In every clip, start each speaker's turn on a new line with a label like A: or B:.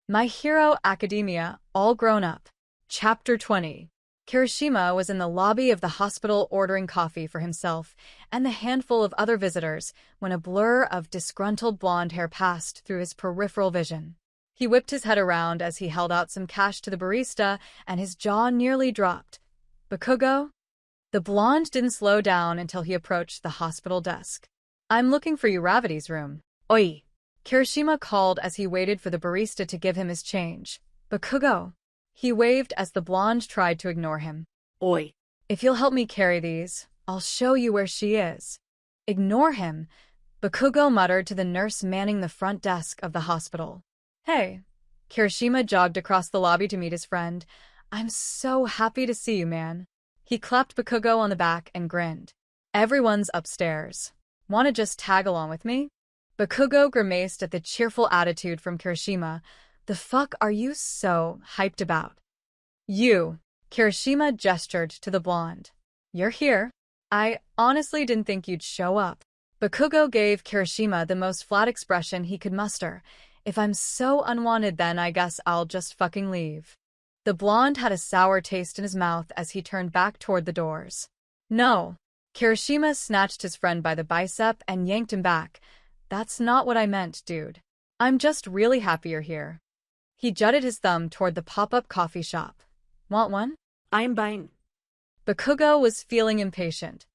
A: My Hero Academia, All Grown Up. Chapter 20. Kirishima was in the lobby of the hospital ordering coffee for himself and the handful of other visitors when a blur of disgruntled blonde hair passed through his peripheral vision. He whipped his head around as he held out some cash to the barista, and his jaw nearly dropped. Bakugou? The blonde didn't slow down until he approached the hospital desk. I'm looking for Uravity's room. Oi! Kirishima called as he waited for the barista to give him his change. Bakugou. He waved as the blonde tried to ignore him. Oi. If you'll help me carry these, I'll show you where she is. Ignore him, Bakugou muttered to the nurse manning the front desk of the hospital. Hey. Kirishima jogged across the lobby to meet his friend. I'm so happy to see you, man. He clapped Bakugou on the back and grinned. Everyone's upstairs. Wanna just tag along with me? Bakugou grimaced at the cheerful attitude from Kirishima. The fuck are you so hyped about? You. Kirishima gestured to the blonde. You're here. I honestly didn't think you'd show up. Bakugou gave Kirishima the most flat expression he could muster. If I'm so unwanted, then I guess I'll just fucking leave. The blonde had a sour taste in his mouth as he turned back toward the doors. No. Kirishima snatched his friend by the bicep and yanked him back. That's not what I meant, dude. I'm just really happy you're here. He jutted his thumb toward the pop-up coffee shop. Want one?
B: I'm buying.
A: Bakugou was feeling impatient.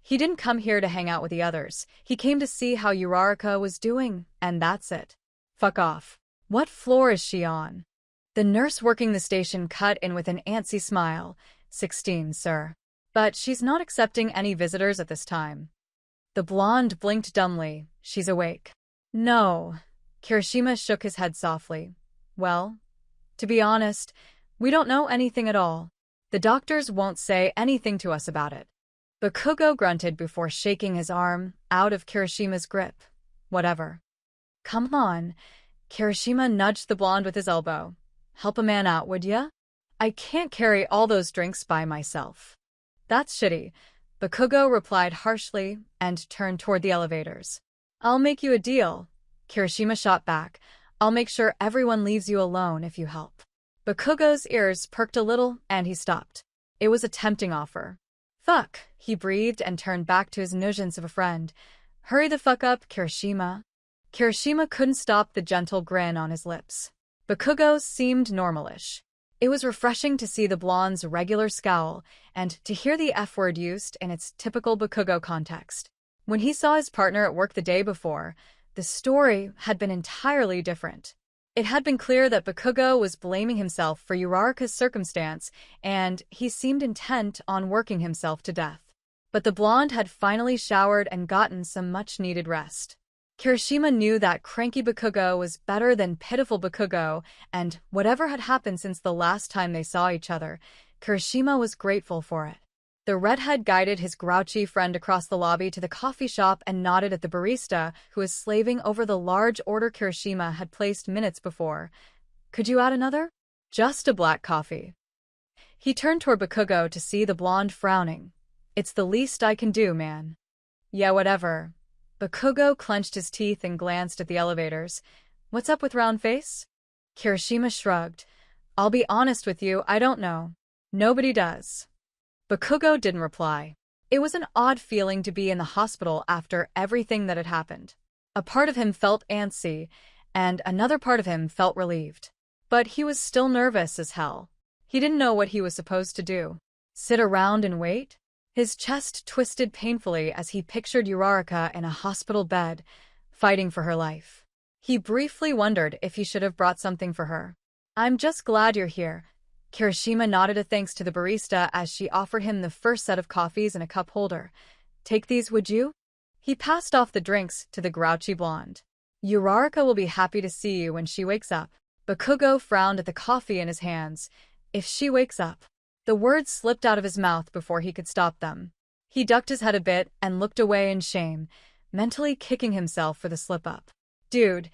A: He didn't come here to hang out with the others. He came to see how Uraraka was doing, and that's it. Fuck off. What floor is she on? The nurse working the station cut in with an antsy smile. 16, sir. But she's not accepting any visitors at this time. The blonde blinked dumbly. She's awake. No. Kirishima shook his head softly. Well, to be honest, we don't know anything at all. The doctors won't say anything to us about it. Bakugou grunted before shaking his arm out of Kirishima's grip. Whatever. Come on. Kirishima nudged the blonde with his elbow. Help a man out, would ya? I can't carry all those drinks by myself. That's shitty. Bakugou replied harshly and turned toward the elevators. I'll make you a deal. Kirishima shot back. I'll make sure everyone leaves you alone if you help. Bakugou's ears perked a little and he stopped. It was a tempting offer. Fuck, he breathed and turned back to his nuisance of a friend. Hurry the fuck up, Kirishima. Kirishima couldn't stop the gentle grin on his lips. Bakugou seemed normalish. It was refreshing to see the blonde's regular scowl and to hear the F word used in its typical Bakugou context. When he saw his partner at work the day before, the story had been entirely different. It had been clear that Bakugou was blaming himself for Uraraka's circumstance, and he seemed intent on working himself to death. But the blonde had finally showered and gotten some much-needed rest. Kirishima knew that cranky Bakugou was better than pitiful Bakugou, and whatever had happened since the last time they saw each other, Kirishima was grateful for it. The redhead guided his grouchy friend across the lobby to the coffee shop and nodded at the barista, who was slaving over the large order Kirishima had placed minutes before. Could you add another? Just a black coffee. He turned toward Bakugou to see the blonde frowning. It's the least I can do, man. Yeah, whatever. Bakugou clenched his teeth and glanced at the elevators. What's up with round face? Kirishima shrugged. I'll be honest with you, I don't know. Nobody does. Bakugou didn't reply. It was an odd feeling to be in the hospital after everything that had happened. A part of him felt antsy, and another part of him felt relieved. But he was still nervous as hell. He didn't know what he was supposed to do. Sit around and wait? His chest twisted painfully as he pictured Uraraka in a hospital bed, fighting for her life. He briefly wondered if he should have brought something for her. I'm just glad you're here. Kirishima nodded a thanks to the barista as she offered him the first set of coffees in a cup holder. Take these, would you? He passed off the drinks to the grouchy blonde. Uraraka will be happy to see you when she wakes up. Bakugou frowned at the coffee in his hands. If she wakes up. The words slipped out of his mouth before he could stop them. He ducked his head a bit and looked away in shame, mentally kicking himself for the slip-up. Dude.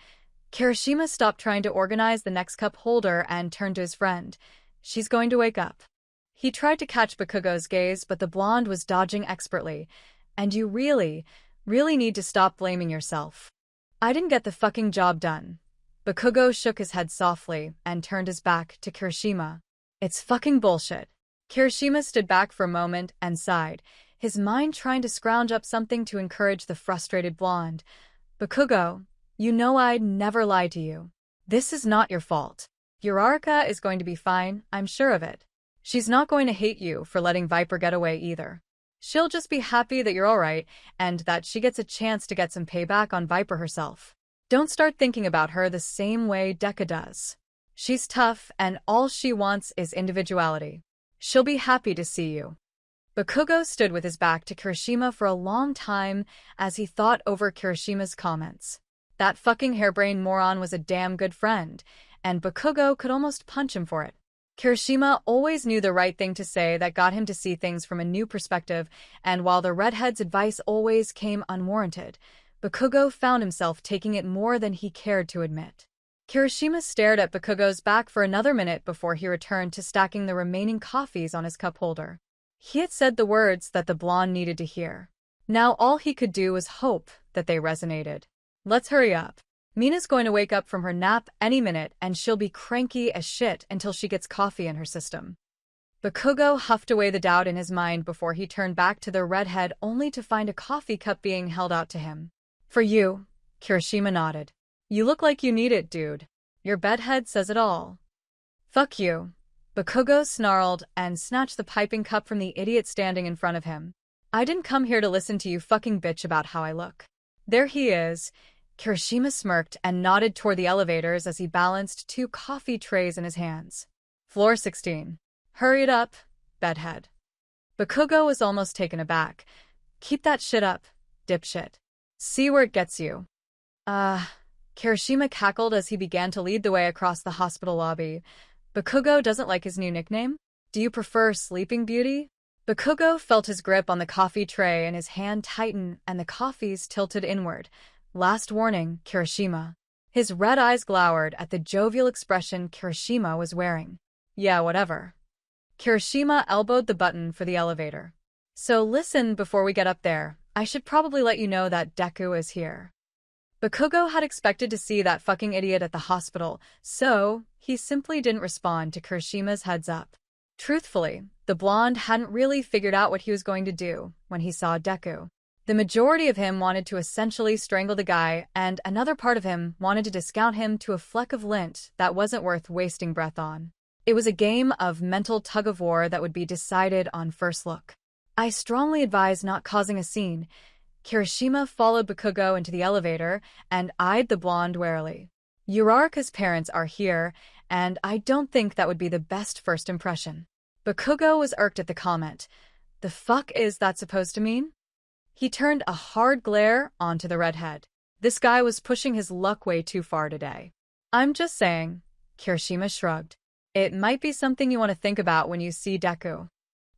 A: Kirishima stopped trying to organize the next cup holder and turned to his friend. She's going to wake up. He tried to catch Bakugou's gaze, but the blonde was dodging expertly. And you really need to stop blaming yourself. I didn't get the fucking job done. Bakugou shook his head softly and turned his back to Kirishima. It's fucking bullshit. Kirishima stood back for a moment and sighed, his mind trying to scrounge up something to encourage the frustrated blonde. Bakugou, you know I'd never lie to you. This is not your fault. Uraraka is going to be fine, I'm sure of it. She's not going to hate you for letting Viper get away either. She'll just be happy that you're alright and that she gets a chance to get some payback on Viper herself. Don't start thinking about her the same way Deka does. She's tough and all she wants is individuality. She'll be happy to see you. Bakugou stood with his back to Kirishima for a long time as he thought over Kirishima's comments. That fucking harebrained moron was a damn good friend, and Bakugou could almost punch him for it. Kirishima always knew the right thing to say that got him to see things from a new perspective, and while the redhead's advice always came unwarranted, Bakugou found himself taking it more than he cared to admit. Kirishima stared at Bakugou's back for another minute before he returned to stacking the remaining coffees on his cup holder. He had said the words that the blonde needed to hear. Now all he could do was hope that they resonated. Let's hurry up. Mina's going to wake up from her nap any minute and she'll be cranky as shit until she gets coffee in her system. Bakugou huffed away the doubt in his mind before he turned back to the redhead only to find a coffee cup being held out to him. For you, Kirishima nodded. You look like you need it, dude. Your bedhead says it all. Fuck you. Bakugou snarled and snatched the piping cup from the idiot standing in front of him. I didn't come here to listen to you fucking bitch about how I look. There he is. Kirishima smirked and nodded toward the elevators as he balanced 2 coffee trays in his hands. Floor 16. Hurry it up, bedhead. Bakugou was almost taken aback. Keep that shit up, dipshit. See where it gets you. Kirishima cackled as he began to lead the way across the hospital lobby. Bakugou doesn't like his new nickname? Do you prefer Sleeping Beauty? Bakugou felt his grip on the coffee tray and his hand tighten and the coffees tilted inward. Last warning, Kirishima. His red eyes glowered at the jovial expression Kirishima was wearing. Yeah, whatever. Kirishima elbowed the button for the elevator. So listen, before we get up there, I should probably let you know that Deku is here. Bakugou had expected to see that fucking idiot at the hospital, so he simply didn't respond to Kirishima's heads up. Truthfully, the blonde hadn't really figured out what he was going to do when he saw Deku. The majority of him wanted to essentially strangle the guy, and another part of him wanted to discount him to a fleck of lint that wasn't worth wasting breath on. It was a game of mental tug-of-war that would be decided on first look. I strongly advise not causing a scene. Kirishima followed Bakugou into the elevator and eyed the blonde warily. Uraraka's parents are here, and I don't think that would be the best first impression. Bakugou was irked at the comment. The fuck is that supposed to mean? He turned a hard glare onto the redhead. This guy was pushing his luck way too far today. I'm just saying, Kirishima shrugged. It might be something you want to think about when you see Deku.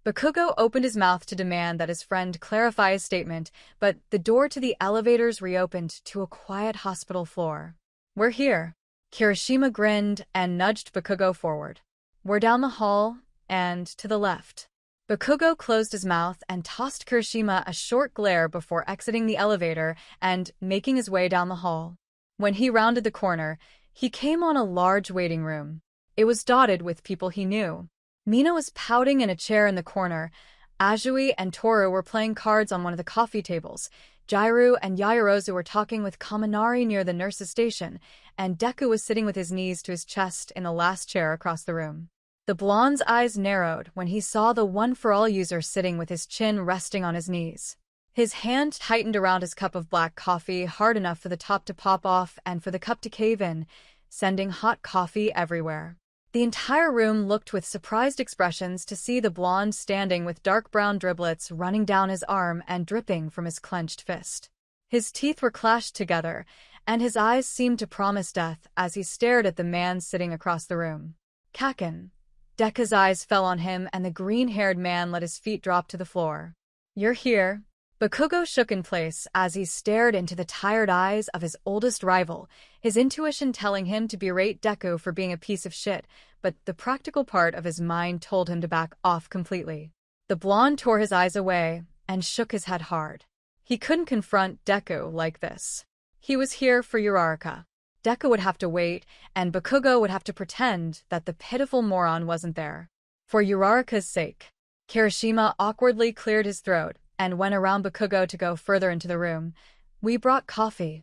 A: Bakugou opened his mouth to demand that his friend clarify his statement, but the door to the elevators reopened to a quiet hospital floor. We're here. Kirishima grinned and nudged Bakugou forward. We're down the hall, and to the left. Bakugou closed his mouth and tossed Kirishima a short glare before exiting the elevator and making his way down the hall. When he rounded the corner, he came on a large waiting room. It was dotted with people he knew. Mina was pouting in a chair in the corner. Ajui and Toru were playing cards on one of the coffee tables. Jairu and Yaoyorozu were talking with Kaminari near the nurse's station, and Deku was sitting with his knees to his chest in the last chair across the room. The blonde's eyes narrowed when he saw the one-for-all user sitting with his chin resting on his knees. His hand tightened around his cup of black coffee hard enough for the top to pop off and for the cup to cave in, sending hot coffee everywhere. The entire room looked with surprised expressions to see the blonde standing with dark brown driblets running down his arm and dripping from his clenched fist. His teeth were clashed together, and his eyes seemed to promise death as he stared at the man sitting across the room. Kaken. Deka's eyes fell on him and the green-haired man let his feet drop to the floor. You're here. Bakugou shook in place as he stared into the tired eyes of his oldest rival, his intuition telling him to berate Deku for being a piece of shit, but the practical part of his mind told him to back off completely. The blonde tore his eyes away and shook his head hard. He couldn't confront Deku like this. He was here for Uraraka. Deku would have to wait, and Bakugou would have to pretend that the pitiful moron wasn't there. For Uraraka's sake. Kirishima awkwardly cleared his throat and went around Bakugou to go further into the room. We brought coffee.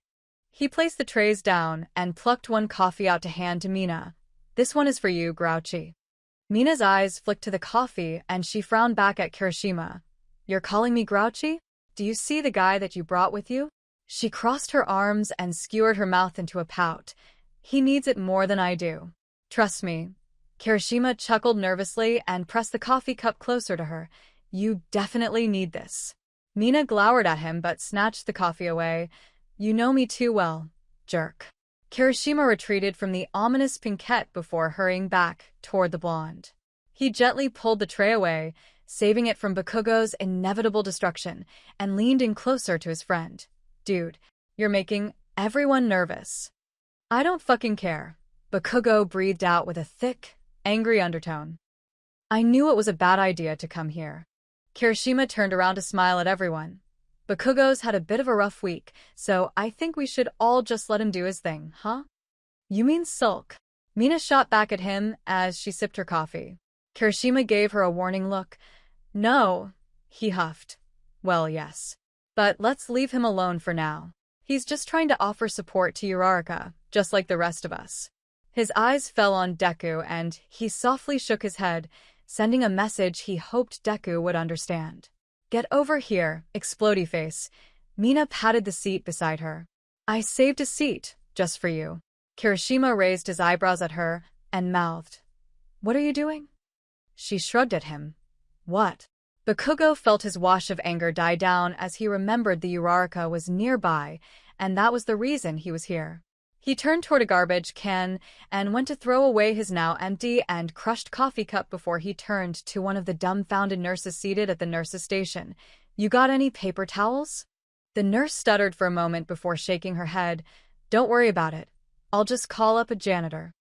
A: He placed the trays down and plucked one coffee out to hand to Mina. This one is for you, Grouchy. Mina's eyes flicked to the coffee and she frowned back at Kirishima. You're calling me Grouchy? Do you see the guy that you brought with you? She crossed her arms and skewered her mouth into a pout. He needs it more than I do. Trust me. Kirishima chuckled nervously and pressed the coffee cup closer to her. You definitely need this. Mina glowered at him but snatched the coffee away. You know me too well, jerk. Kirishima retreated from the ominous Pinkette before hurrying back toward the blonde. He gently pulled the tray away, saving it from Bakugou's inevitable destruction, and leaned in closer to his friend. Dude, you're making everyone nervous. I don't fucking care. Bakugou breathed out with a thick, angry undertone. I knew it was a bad idea to come here. Kirishima turned around to smile at everyone. Bakugou's had a bit of a rough week, so I think we should all just let him do his thing, huh? You mean sulk? Mina shot back at him as she sipped her coffee. Kirishima gave her a warning look. No, he huffed. Well, yes. But let's leave him alone for now. He's just trying to offer support to Uraraka, just like the rest of us. His eyes fell on Deku and he softly shook his head, sending a message he hoped Deku would understand. Get over here, explodey face. Mina patted the seat beside her. I saved a seat, just for you. Kirishima raised his eyebrows at her and mouthed. What are you doing? She shrugged at him. What? Bakugou felt his wash of anger die down as he remembered the Uraraka was nearby, and that was the reason he was here. He turned toward a garbage can and went to throw away his now empty and crushed coffee cup before he turned to one of the dumbfounded nurses seated at the nurse's station. You got any paper towels? The nurse stuttered for a moment before shaking her head. Don't worry about it. I'll just call up a janitor.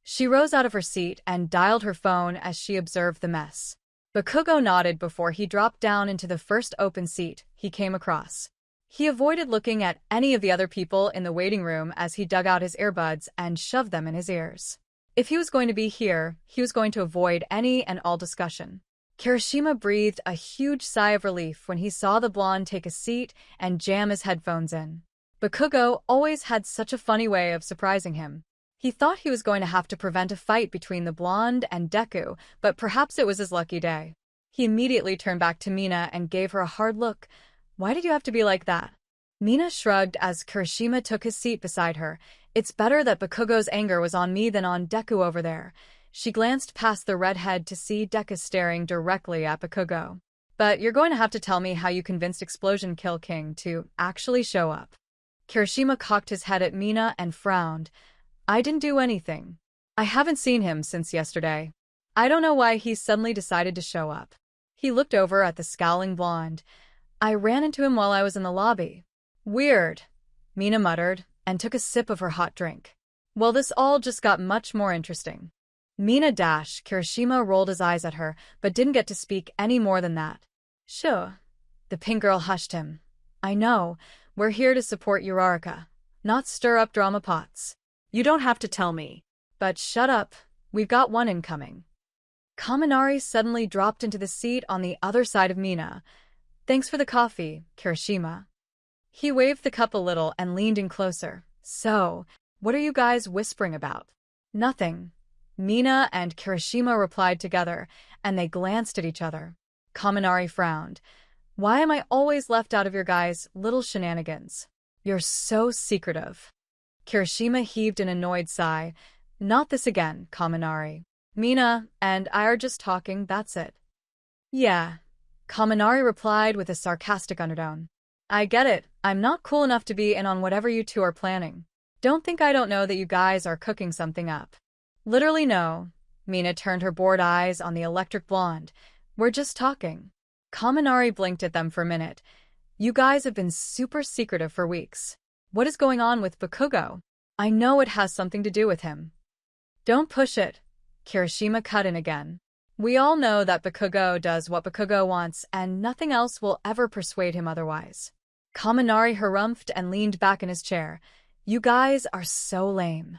A: She rose out of her seat and dialed her phone as she observed the mess. Bakugou nodded before he dropped down into the first open seat he came across. He avoided looking at any of the other people in the waiting room as he dug out his earbuds and shoved them in his ears. If he was going to be here, he was going to avoid any and all discussion. Kirishima breathed a huge sigh of relief when he saw the blonde take a seat and jam his headphones in. Bakugou always had such a funny way of surprising him. He thought he was going to have to prevent a fight between the blonde and Deku, but perhaps it was his lucky day. He immediately turned back to Mina and gave her a hard look. Why did you have to be like that? Mina shrugged as Kirishima took his seat beside her. It's better that Bakugou's anger was on me than on Deku over there. She glanced past the redhead to see Deku staring directly at Bakugou. But you're going to have to tell me how you convinced Explosion Kill King to actually show up. Kirishima cocked his head at Mina and frowned. I didn't do anything. I haven't seen him since yesterday. I don't know why he suddenly decided to show up. He looked over at the scowling blonde. I ran into him while I was in the lobby. Weird, Mina muttered, and took a sip of her hot drink. Well, this all just got much more interesting. Mina dashed. Kirishima rolled his eyes at her, but didn't get to speak any more than that. Sure. The pink girl hushed him. I know, we're here to support Uraraka, not stir up drama pots. You don't have to tell me. But shut up, we've got one incoming. Kaminari suddenly dropped into the seat on the other side of Mina. Thanks for the coffee, Kirishima. He waved the cup a little and leaned in closer. So, what are you guys whispering about? Nothing. Mina and Kirishima replied together, and they glanced at each other. Kaminari frowned. Why am I always left out of your guys' little shenanigans? You're so secretive. Kirishima heaved an annoyed sigh. Not this again, Kaminari. Mina and I are just talking, that's it. Yeah. Kaminari replied with a sarcastic undertone. I get it, I'm not cool enough to be in on whatever you two are planning. Don't think I don't know that you guys are cooking something up. Literally no. Mina turned her bored eyes on the electric blonde. We're just talking. Kaminari blinked at them for a minute. You guys have been super secretive for weeks. What is going on with Bakugou? I know it has something to do with him. Don't push it. Kirishima cut in again. We all know that Bakugou does what Bakugou wants and nothing else will ever persuade him otherwise. Kaminari harumphed and leaned back in his chair. You guys are so lame.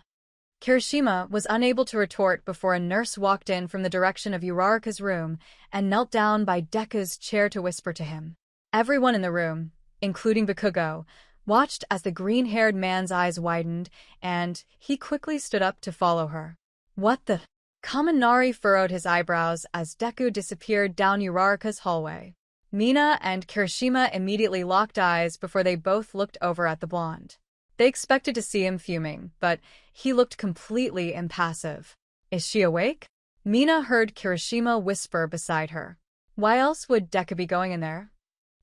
A: Kirishima was unable to retort before a nurse walked in from the direction of Uraraka's room and knelt down by Deku's chair to whisper to him. Everyone in the room, including Bakugou, watched as the green-haired man's eyes widened, and he quickly stood up to follow her. What the? Kaminari furrowed his eyebrows as Deku disappeared down Uraraka's hallway. Mina and Kirishima immediately locked eyes before they both looked over at the blonde. They expected to see him fuming, but he looked completely impassive. Is she awake? Mina heard Kirishima whisper beside her. Why else would Deku be going in there?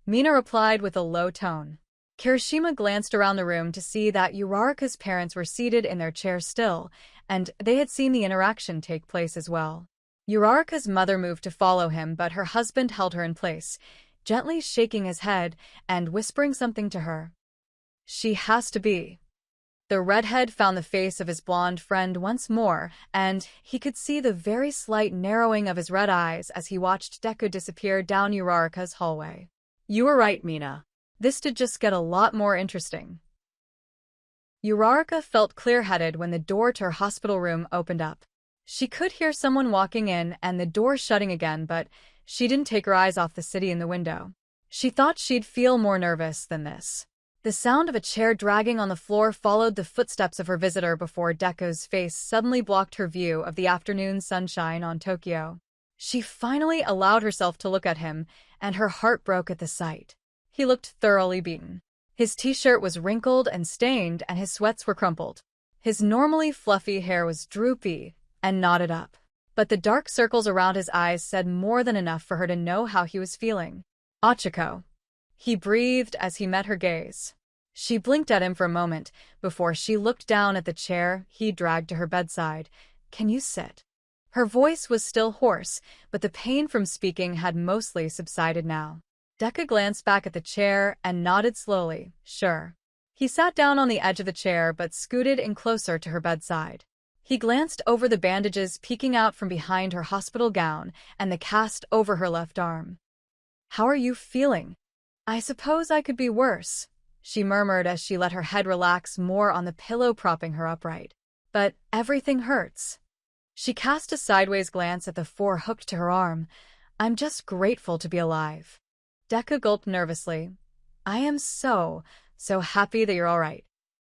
A: Mina replied with a low tone. Kirishima glanced around the room to see that Uraraka's parents were seated in their chairs still, and they had seen the interaction take place as well. Uraraka's mother moved to follow him, but her husband held her in place, gently shaking his head and whispering something to her. She has to be. The redhead found the face of his blonde friend once more, and he could see the very slight narrowing of his red eyes as he watched Deku disappear down Uraraka's hallway. You were right, Mina. This did just get a lot more interesting. Uraraka felt clear-headed when the door to her hospital room opened up. She could hear someone walking in and the door shutting again, but she didn't take her eyes off the city in the window. She thought she'd feel more nervous than this. The sound of a chair dragging on the floor followed the footsteps of her visitor before Deku's face suddenly blocked her view of the afternoon sunshine on Tokyo. She finally allowed herself to look at him, and her heart broke at the sight. He looked thoroughly beaten. His t-shirt was wrinkled and stained, and his sweats were crumpled. His normally fluffy hair was droopy and knotted up, but the dark circles around his eyes said more than enough for her to know how he was feeling. Kachako. He breathed as he met her gaze. She blinked at him for a moment before she looked down at the chair he dragged to her bedside. Can you sit? Her voice was still hoarse, but the pain from speaking had mostly subsided now. Deku glanced back at the chair and nodded slowly. Sure. He sat down on the edge of the chair but scooted in closer to her bedside. He glanced over the bandages peeking out from behind her hospital gown and the cast over her left arm. How are you feeling? I suppose I could be worse, she murmured as she let her head relax more on the pillow propping her upright. But everything hurts. She cast a sideways glance at the four hooked to her arm. I'm just grateful to be alive. Deku gulped nervously. I am so happy that you're all right.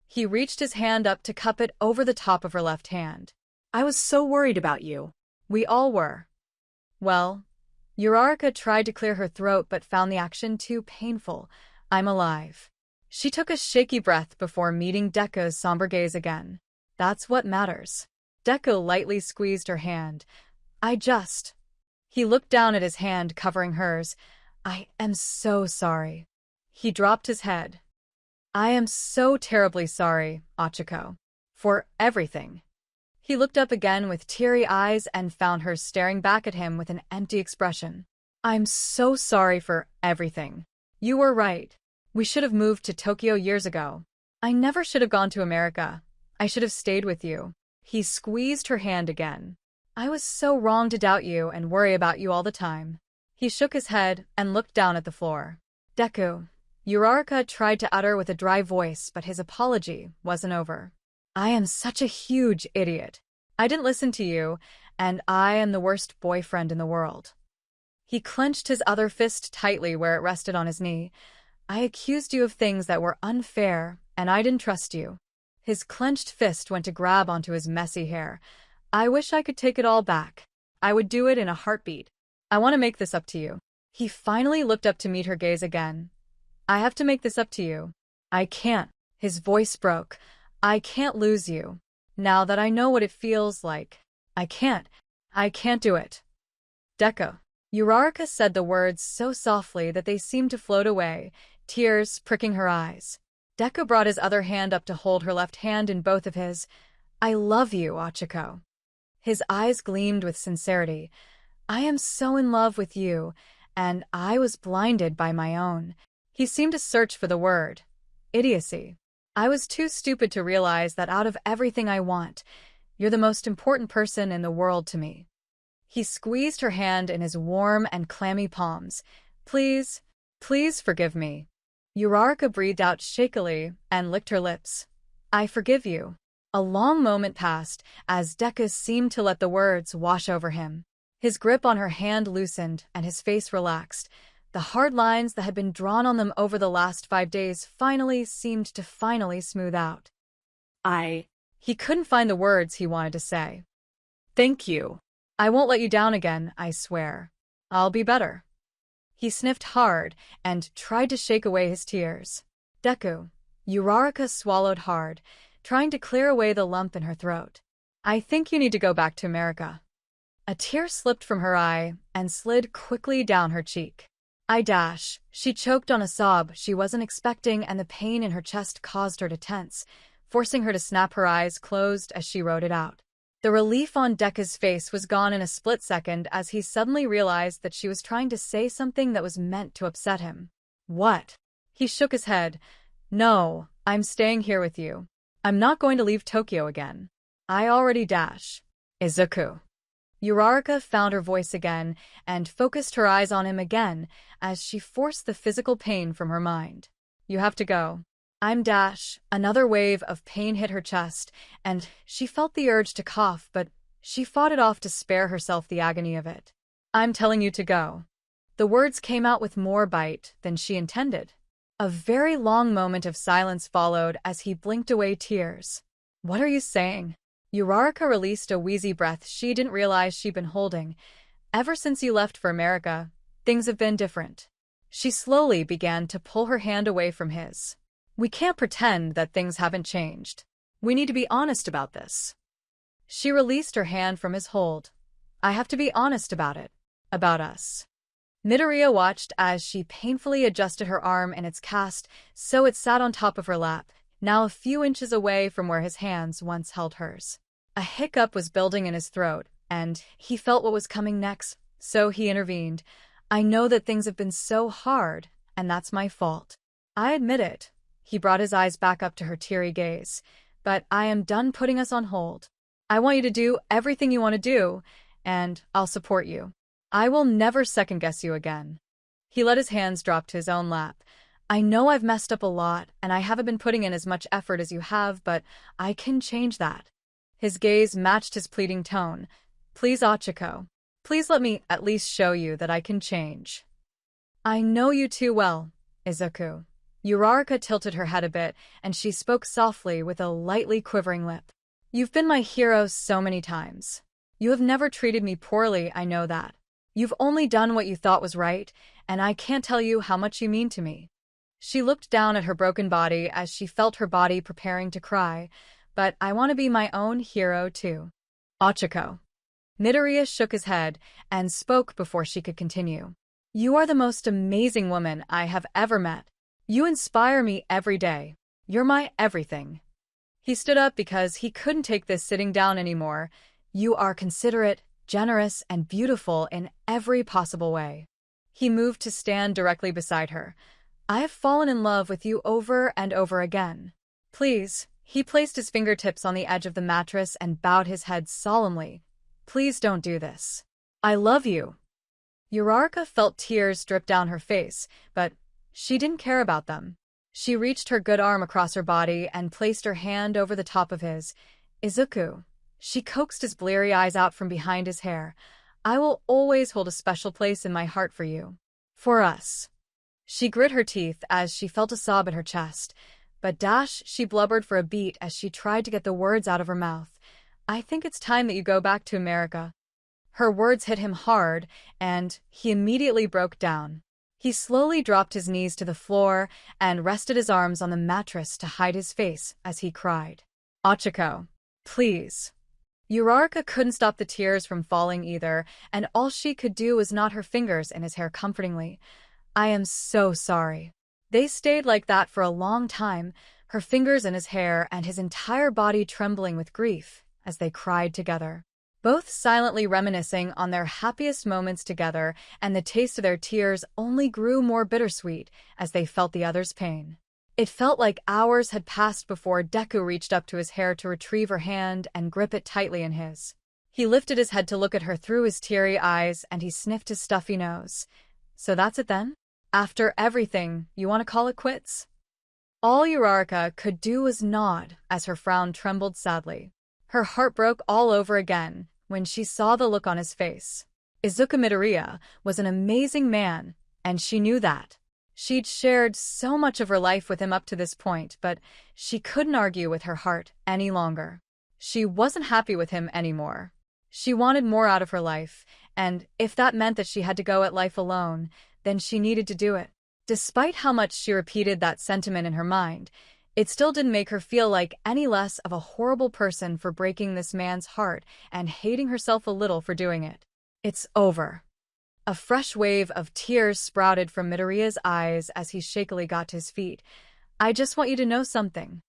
A: He reached his hand up to cup it over the top of her left hand. I was so worried about you. We all were. Well, Uraraka tried to clear her throat but found the action too painful. I'm alive. She took a shaky breath before meeting Deku's somber gaze again. That's what matters. Deku lightly squeezed her hand. He looked down at his hand covering hers. I am so sorry. He dropped his head. I am so terribly sorry, Kachako. For everything. He looked up again with teary eyes and found her staring back at him with an empty expression. I'm so sorry for everything. You were right. We should have moved to Tokyo years ago. I never should have gone to America. I should have stayed with you. He squeezed her hand again. I was so wrong to doubt you and worry about you all the time. He shook his head and looked down at the floor. Deku. Uraraka tried to utter with a dry voice, but his apology wasn't over. I am such a huge idiot. I didn't listen to you, and I am the worst boyfriend in the world. He clenched his other fist tightly where it rested on his knee. I accused you of things that were unfair, and I didn't trust you. His clenched fist went to grab onto his messy hair. I wish I could take it all back. I would do it in a heartbeat. I want to make this up to you. He finally looked up to meet her gaze again. I have to make this up to you. I can't. His voice broke. I can't lose you. Now that I know what it feels like. I can't do it. Deku. Uraraka said the words so softly that they seemed to float away, tears pricking her eyes. Deku brought his other hand up to hold her left hand in both of his. I love you, Kachako. His eyes gleamed with sincerity. I am so in love with you, and I was blinded by my own. He seemed to search for the word. Idiocy. I was too stupid to realize that out of everything I want, you're the most important person in the world to me. He squeezed her hand in his warm and clammy palms. Please forgive me. Uraraka breathed out shakily and licked her lips. I forgive you. A long moment passed as Deku seemed to let the words wash over him. His grip on her hand loosened and his face relaxed. The hard lines that had been drawn on them over the last 5 days seemed to smooth out. He couldn't find the words he wanted to say. Thank you. I won't let you down again, I swear. I'll be better. He sniffed hard and tried to shake away his tears. Deku. Uraraka swallowed hard, trying to clear away the lump in her throat. I think you need to go back to America. A tear slipped from her eye and slid quickly down her cheek. She choked on a sob she wasn't expecting, and the pain in her chest caused her to tense, forcing her to snap her eyes closed as she wrote it out. The relief on Deku's face was gone in a split second as he suddenly realized that she was trying to say something that was meant to upset him. What? He shook his head. No, I'm staying here with you. I'm not going to leave Tokyo again. I already Izuku. Uraraka found her voice again and focused her eyes on him again as she forced the physical pain from her mind. You have to go. I'm Another wave of pain hit her chest, and she felt the urge to cough, but she fought it off to spare herself the agony of it. I'm telling you to go. The words came out with more bite than she intended. A very long moment of silence followed as he blinked away tears. What are you saying? Uraraka released a wheezy breath she didn't realize she'd been holding. Ever since you left for America, things have been different. She slowly began to pull her hand away from his. We can't pretend that things haven't changed. We need to be honest about this. She released her hand from his hold. I have to be honest about it. About us. Midoriya watched as she painfully adjusted her arm in its cast so it sat on top of her lap, now a few inches away from where his hands once held hers. A hiccup was building in his throat, and he felt what was coming next, so he intervened. I know that things have been so hard, and that's my fault. I admit it. He brought his eyes back up to her teary gaze. But I am done putting us on hold. I want you to do everything you want to do, and I'll support you. I will never second-guess you again. He let his hands drop to his own lap. I know I've messed up a lot, and I haven't been putting in as much effort as you have, but I can change that. His gaze matched his pleading tone. Please, Kachako. Please let me at least show you that I can change. I know you too well, Izuku. Uraraka tilted her head a bit, and she spoke softly with a lightly quivering lip. You've been my hero so many times. You have never treated me poorly, I know that. You've only done what you thought was right, and I can't tell you how much you mean to me. She looked down at her broken body as she felt her body preparing to cry, but I want to be my own hero too. Kachako. Midoriya shook his head and spoke before she could continue. You are the most amazing woman I have ever met. You inspire me every day. You're my everything. He stood up because he couldn't take this sitting down anymore. You are considerate, generous, and beautiful in every possible way. He moved to stand directly beside her. I have fallen in love with you over and over again. Please. He placed his fingertips on the edge of the mattress and bowed his head solemnly. Please don't do this. I love you. Uraraka felt tears drip down her face, but she didn't care about them. She reached her good arm across her body and placed her hand over the top of his. Izuku. She coaxed his bleary eyes out from behind his hair. I will always hold a special place in my heart for you. For us. She grit her teeth as she felt a sob in her chest, but she blubbered for a beat as she tried to get the words out of her mouth. I think it's time that you go back to America. Her words hit him hard, and he immediately broke down. He slowly dropped his knees to the floor and rested his arms on the mattress to hide his face as he cried. Kachako, please. Uraraka couldn't stop the tears from falling either, and all she could do was knot her fingers in his hair comfortingly. I am so sorry. They stayed like that for a long time, her fingers in his hair and his entire body trembling with grief as they cried together. Both silently reminiscing on their happiest moments together, and the taste of their tears only grew more bittersweet as they felt the other's pain. It felt like hours had passed before Deku reached up to his hair to retrieve her hand and grip it tightly in his. He lifted his head to look at her through his teary eyes, and he sniffed his stuffy nose. So that's it then? After everything, you want to call it quits? All Uraraka could do was nod as her frown trembled sadly. Her heart broke all over again when she saw the look on his face. Izuku Midoriya was an amazing man, and she knew that. She'd shared so much of her life with him up to this point, but she couldn't argue with her heart any longer. She wasn't happy with him anymore. She wanted more out of her life, and if that meant that she had to go at life alone, then she needed to do it. Despite how much she repeated that sentiment in her mind, it still didn't make her feel like any less of a horrible person for breaking this man's heart and hating herself a little for doing it. It's over. A fresh wave of tears sprouted from Midoriya's eyes as he shakily got to his feet. I just want you to know something.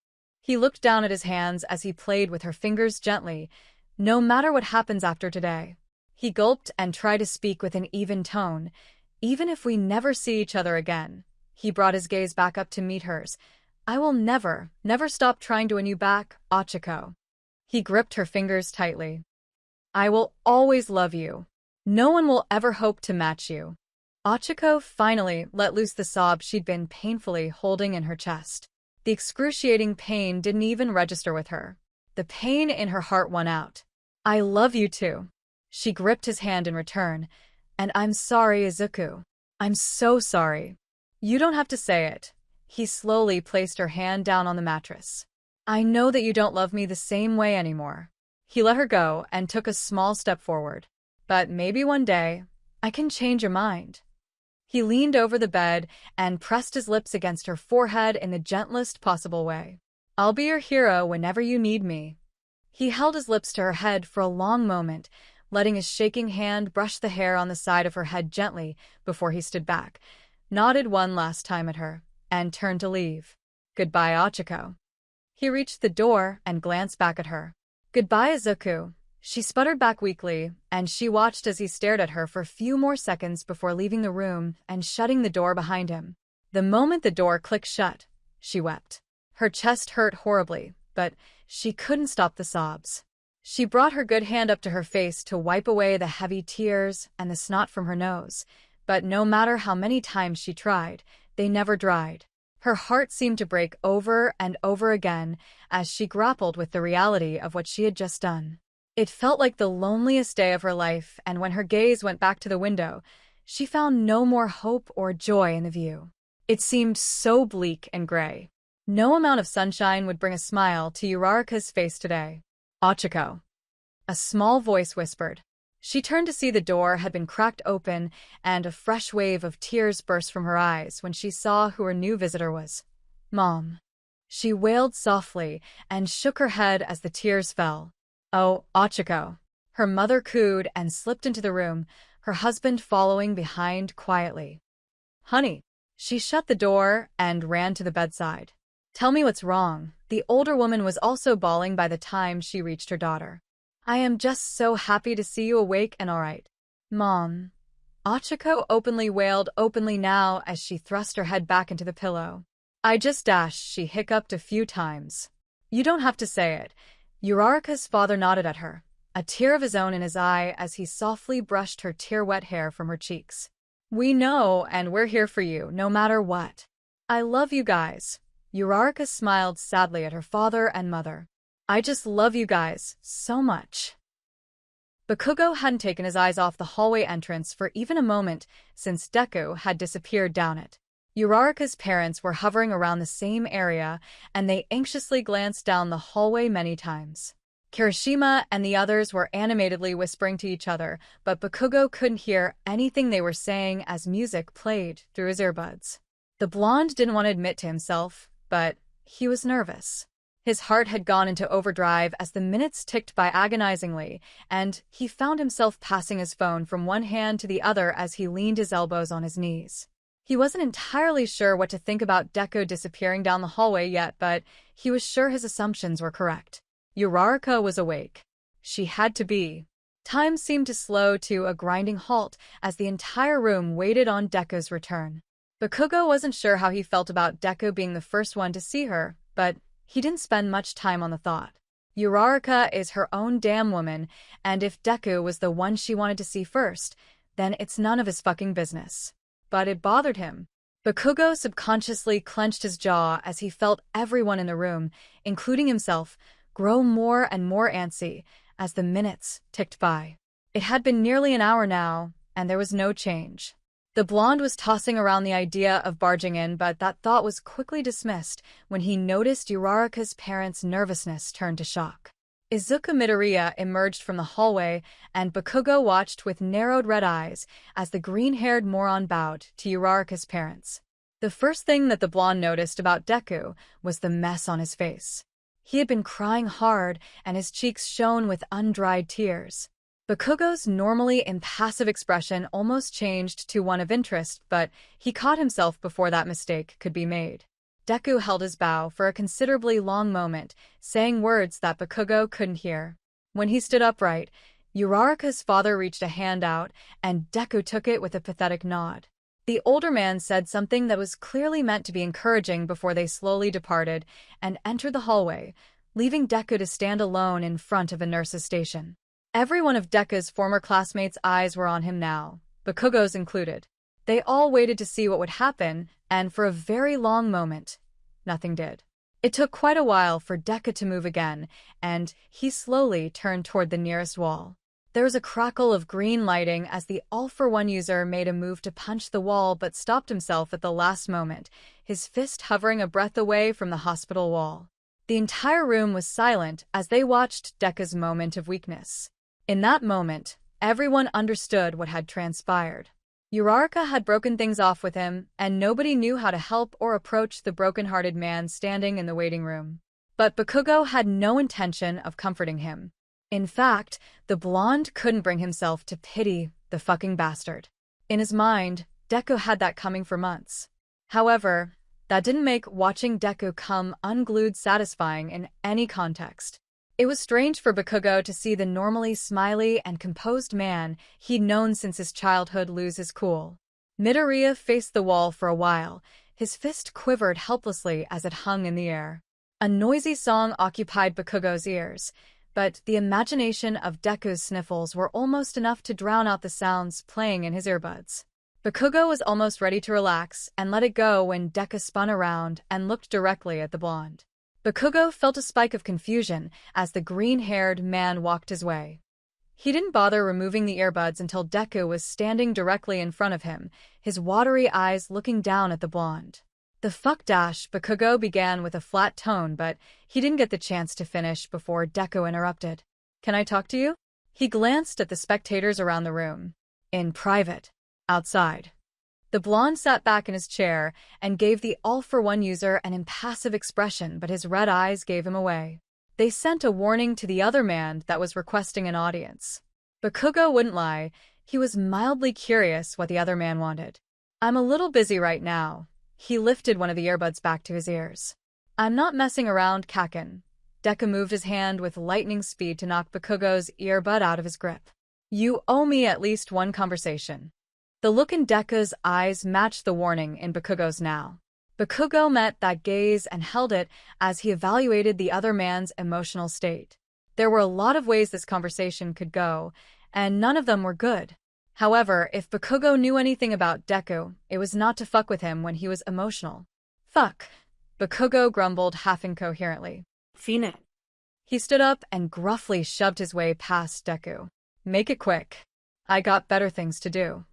A: He looked down at his hands as he played with her fingers gently. No matter what happens after today. He gulped and tried to speak with an even tone. Even if we never see each other again. He brought his gaze back up to meet hers. I will never stop trying to win you back, Kachako. He gripped her fingers tightly. I will always love you. No one will ever hope to match you. Kachako finally let loose the sob she'd been painfully holding in her chest. The excruciating pain didn't even register with her. The pain in her heart won out. I love you too. She gripped his hand in return. And I'm sorry, Izuku. I'm so sorry. You don't have to say it. He slowly placed her hand down on the mattress. I know that you don't love me the same way anymore. He let her go and took a small step forward. But maybe one day, I can change your mind. He leaned over the bed and pressed his lips against her forehead in the gentlest possible way. I'll be your hero whenever you need me. He held his lips to her head for a long moment, letting his shaking hand brush the hair on the side of her head gently before he stood back, nodded one last time at her, and turned to leave. Goodbye, Kachako. He reached the door and glanced back at her. Goodbye, Izuku. She sputtered back weakly, and she watched as he stared at her for a few more seconds before leaving the room and shutting the door behind him. The moment the door clicked shut, she wept. Her chest hurt horribly, but she couldn't stop the sobs. She brought her good hand up to her face to wipe away the heavy tears and the snot from her nose, but no matter how many times she tried, they never dried. Her heart seemed to break over and over again as she grappled with the reality of what she had just done. It felt like the loneliest day of her life, and when her gaze went back to the window, she found no more hope or joy in the view. It seemed so bleak and gray. No amount of sunshine would bring a smile to Uraraka's face today. Kachako. A small voice whispered. She turned to see the door had been cracked open, and a fresh wave of tears burst from her eyes when she saw who her new visitor was. Mom. She wailed softly and shook her head as the tears fell. Oh, Kachako. Her mother cooed and slipped into the room, her husband following behind quietly. Honey. She shut the door and ran to the bedside. Tell me what's wrong. The older woman was also bawling by the time she reached her daughter. I am just so happy to see you awake and all right. Mom. Kachako openly wailed now as she thrust her head back into the pillow. I just dashed, she hiccuped a few times. You don't have to say it. Uraraka's father nodded at her, a tear of his own in his eye as he softly brushed her tear-wet hair from her cheeks. We know, and we're here for you, no matter what. I love you guys. Uraraka smiled sadly at her father and mother. I just love you guys so much. Bakugou hadn't taken his eyes off the hallway entrance for even a moment since Deku had disappeared down it. Uraraka's parents were hovering around the same area, and they anxiously glanced down the hallway many times. Kirishima and the others were animatedly whispering to each other, but Bakugou couldn't hear anything they were saying as music played through his earbuds. The blonde didn't want to admit to himself, but he was nervous. His heart had gone into overdrive as the minutes ticked by agonizingly, and he found himself passing his phone from one hand to the other as he leaned his elbows on his knees. He wasn't entirely sure what to think about Deku disappearing down the hallway yet, but he was sure his assumptions were correct. Uraraka was awake. She had to be. Time seemed to slow to a grinding halt as the entire room waited on Deku's return. Bakugou wasn't sure how he felt about Deku being the first one to see her, but he didn't spend much time on the thought. Uraraka is her own damn woman, and if Deku was the one she wanted to see first, then it's none of his fucking business. But it bothered him. Bakugou subconsciously clenched his jaw as he felt everyone in the room, including himself, grow more and more antsy as the minutes ticked by. It had been nearly an hour now, and there was no change. The blonde was tossing around the idea of barging in, but that thought was quickly dismissed when he noticed Uraraka's parents' nervousness turn to shock. Izuku Midoriya emerged from the hallway, and Bakugou watched with narrowed red eyes as the green-haired moron bowed to Uraraka's parents. The first thing that the blonde noticed about Deku was the mess on his face. He had been crying hard, and his cheeks shone with undried tears. Bakugou's normally impassive expression almost changed to one of interest, but he caught himself before that mistake could be made. Deku held his bow for a considerably long moment, saying words that Bakugou couldn't hear. When he stood upright, Uraraka's father reached a hand out, and Deku took it with a pathetic nod. The older man said something that was clearly meant to be encouraging before they slowly departed and entered the hallway, leaving Deku to stand alone in front of a nurse's station. Every one of Deku's former classmates' eyes were on him now, Bakugou's included. They all waited to see what would happen, and for a very long moment, nothing did. It took quite a while for Deku to move again, and he slowly turned toward the nearest wall. There was a crackle of green lighting as the All-for-One user made a move to punch the wall but stopped himself at the last moment, his fist hovering a breath away from the hospital wall. The entire room was silent as they watched Deku's moment of weakness. In that moment, everyone understood what had transpired. Uraraka had broken things off with him, and nobody knew how to help or approach the broken-hearted man standing in the waiting room. But Bakugou had no intention of comforting him. In fact, the blonde couldn't bring himself to pity the fucking bastard. In his mind, Deku had that coming for months. However, that didn't make watching Deku come unglued satisfying in any context. It was strange for Bakugou to see the normally smiley and composed man he'd known since his childhood lose his cool. Midoriya faced the wall for a while. His fist quivered helplessly as it hung in the air. A noisy song occupied Bakugou's ears, but the imagination of Deku's sniffles were almost enough to drown out the sounds playing in his earbuds. Bakugou was almost ready to relax and let it go when Deku spun around and looked directly at the blonde. Bakugou felt a spike of confusion as the green-haired man walked his way. He didn't bother removing the earbuds until Deku was standing directly in front of him, his watery eyes looking down at the blonde. The fuck dash, Bakugou began with a flat tone, but he didn't get the chance to finish before Deku interrupted. Can I talk to you? He glanced at the spectators around the room. In private. Outside. The blonde sat back in his chair and gave the All-for-One user an impassive expression, but his red eyes gave him away. They sent a warning to the other man that was requesting an audience. Bakugou wouldn't lie, he was mildly curious what the other man wanted. I'm a little busy right now. He lifted one of the earbuds back to his ears. I'm not messing around, Kakken. Deku moved his hand with lightning speed to knock Bakugou's earbud out of his grip. You owe me at least one conversation. The look in Deku's eyes matched the warning in Bakugou's now. Bakugou met that gaze and held it as he evaluated the other man's emotional state. There were a lot of ways this conversation could go, and none of them were good. However, if Bakugou knew anything about Deku, it was not to fuck with him when he was emotional. Fuck. Bakugou grumbled half incoherently.
B: Fine.
A: He stood up and gruffly shoved his way past Deku. Make it quick. I got better things to do.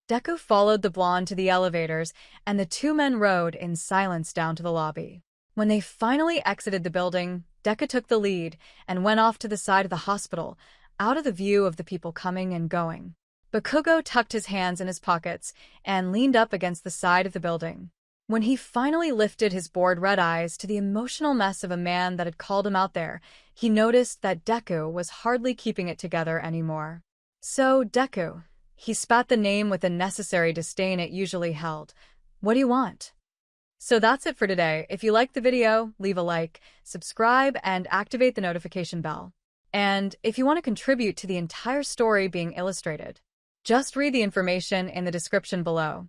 A: Deku followed the blonde to the elevators, and the two men rode in silence down to the lobby. When they finally exited the building, Deku took the lead and went off to the side of the hospital, out of the view of the people coming and going. Bakugou tucked his hands in his pockets and leaned up against the side of the building. When he finally lifted his bored red eyes to the emotional mess of a man that had called him out there, he noticed that Deku was hardly keeping it together anymore. So, Deku. He spat the name with the necessary disdain it usually held. What do you want? So that's it for today. If you liked the video, leave a like, subscribe, and activate the notification bell. And if you want to contribute to the entire story being illustrated, just read the information in the description below.